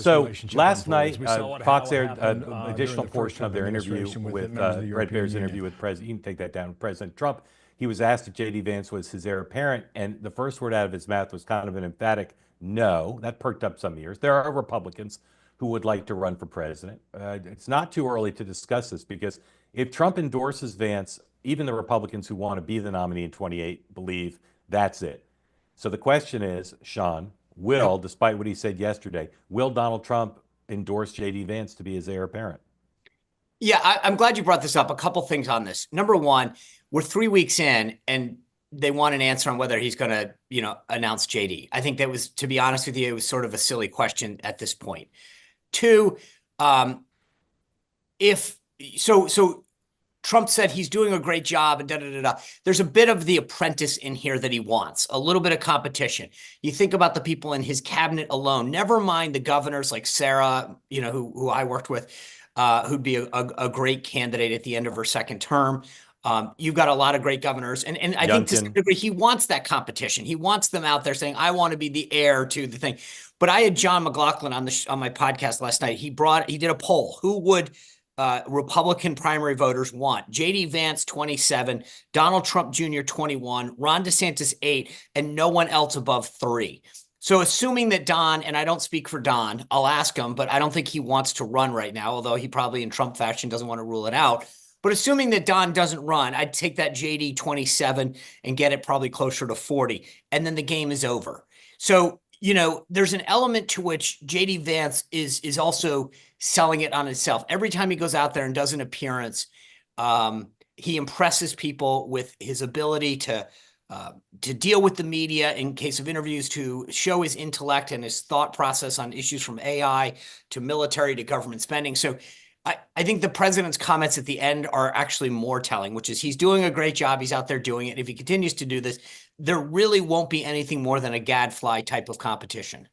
So relationship last unfolds. night, We saw Fox how it aired happened, an during additional the first portion Trump of their interview administration with members of the Red European Bear's Union. interview with President. You can take that down. President Trump. He was asked if J.D. Vance was his heir apparent, and the first word out of his mouth was kind of an emphatic no. That perked up some ears. There are Republicans who would like to run for president. It's not too early to discuss this because if Trump endorses Vance, even the Republicans who want to be the nominee in 28 believe that's it. So the question is, Sean, despite what he said yesterday, will Donald Trump endorse J.D. Vance to be his heir apparent? Yeah, I'm glad you brought this up. A couple things on this. Number one, we're 3 weeks in, and they want an answer on whether he's going to, announce JD. I think that was, to be honest with you, it was sort of a silly question at this point. Two, so Trump said he's doing a great job and da-da-da-da. There's a bit of the apprentice in here that he wants, a little bit of competition. You think about the people in his cabinet alone, never mind the governors like Sarah, who I worked with, who'd be a great candidate at the end of her second term. You've got a lot of great governors. And I think to some degree, he wants that competition. He wants them out there saying, I want to be the heir to the thing. But I had John McLaughlin on my podcast last night. He did a poll. Who would Republican primary voters want? J.D. Vance, 27, Donald Trump Jr., 21, Ron DeSantis, 8, and no one else above 3. So assuming that Don, and I don't speak for Don, I'll ask him, but I don't think he wants to run right now, although he probably in Trump fashion doesn't want to rule it out. But assuming that Don doesn't run, I'd take that JD 27 and get it probably closer to 40. And then the game is over. So, there's an element to which JD Vance is also selling it on himself. Every time he goes out there and does an appearance, he impresses people with his ability to deal with the media in case of interviews, to show his intellect and his thought process on issues from AI to military to government spending. So I think the president's comments at the end are actually more telling, which is he's doing a great job. He's out there doing it. If he continues to do this, there really won't be anything more than a gadfly type of competition.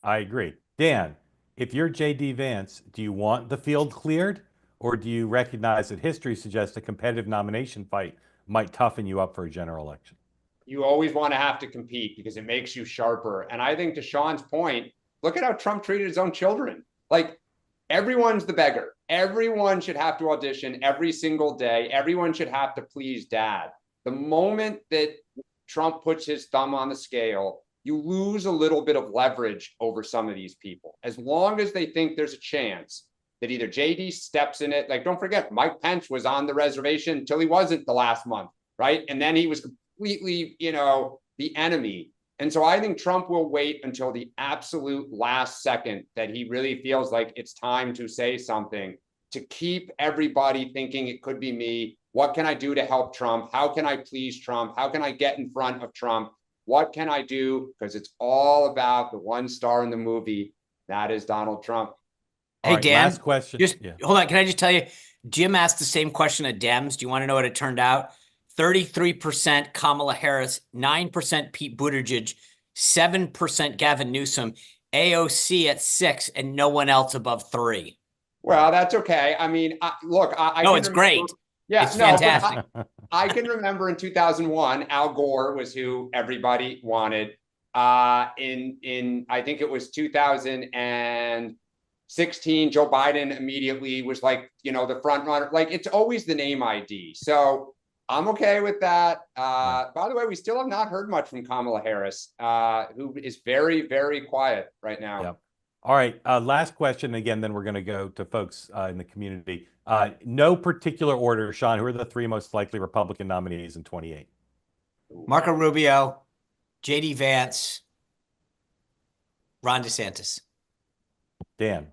I agree. Dan, if you're J.D. Vance, do you want the field cleared, or do you recognize that history suggests a competitive nomination fight might toughen you up for a general election? You always want to have to compete because it makes you sharper. And I think to Sean's point, look at how Trump treated his own children. Like, everyone's the beggar. Everyone should have to audition every single day. Everyone should have to please dad. The moment that Trump puts his thumb on the scale, you lose a little bit of leverage over some of these people. As long as they think there's a chance that either JD steps in it, like, don't forget, Mike Pence was on the reservation until he wasn't the last month, right? And then he was completely, the enemy. And so I think Trump will wait until the absolute last second that he really feels like it's time to say something, to keep everybody thinking it could be me. What can I do to help Trump? How can I please Trump? How can I get in front of Trump? What can I do? Because it's all about the one star in the movie. That is Donald Trump. Hey, Dan, last question. Hold on. Can I just tell you, Jim asked the same question at Dems. Do you want to know what it turned out? 33% Kamala Harris, 9% Pete Buttigieg, 7% Gavin Newsom, AOC at 6, and no one else above 3. Well, that's okay. I mean, look, no, it's great. Yeah, it's fantastic. I can remember in 2001, Al Gore was who everybody wanted. In I think it was 2016, Joe Biden immediately was like, the front runner. Like, it's always the name ID. So I'm okay with that. By the way, we still have not heard much from Kamala Harris, who is very, very quiet right now. Yep. All right. Last question again, then we're going to go to folks in the community. No particular order, Sean. Who are the 3 most likely Republican nominees in 28? Marco Rubio, J.D. Vance, Ron DeSantis. Dan.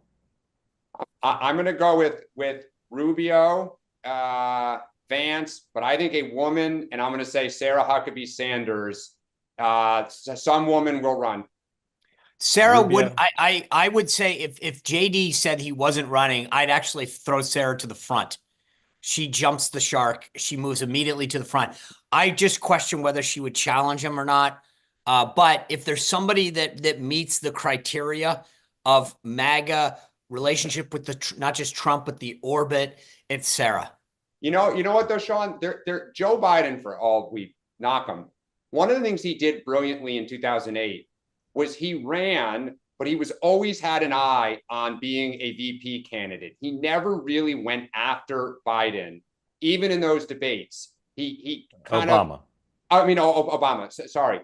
I'm going to go with Rubio, Vance, but I think a woman, and I'm going to say Sarah Huckabee Sanders. Some woman will run. Sarah would. I would say if JD said he wasn't running, I'd actually throw Sarah to the front. She jumps the shark. She moves immediately to the front. I just question whether she would challenge him or not. But if there's somebody that meets the criteria of MAGA relationship with not just Trump, but the orbit, it's Sarah. You know what though, Sean? They're Joe Biden, for all we knock him. One of the things he did brilliantly in 2008 was he ran but he was always had an eye on being a VP candidate. He never really went after Biden, even in those debates. He kind of, Obama. I mean, Obama, sorry.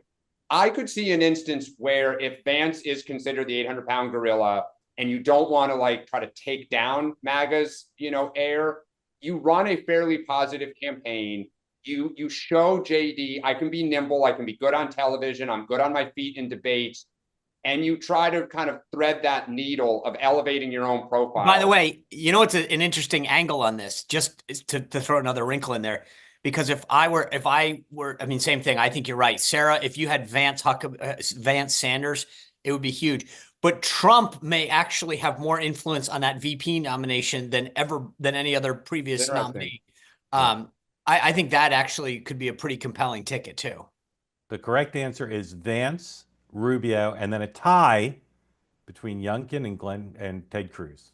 I could see an instance where if Vance is considered the 800-pound gorilla and you don't want to like try to take down MAGA's, Heir, you run a fairly positive campaign. You show JD, I can be nimble, I can be good on television, I'm good on my feet in debates, and you try to kind of thread that needle of elevating your own profile. By the way, it's an interesting angle on this, just to throw another wrinkle in there. Because if I were, I mean, same thing. I think you're right, Sarah. If you had Vance Sanders, it would be huge. But Trump may actually have more influence on that VP nomination than any other previous nominee. I think that actually could be a pretty compelling ticket too. The correct answer is Vance, Rubio, and then a tie between Youngkin and Ted Cruz.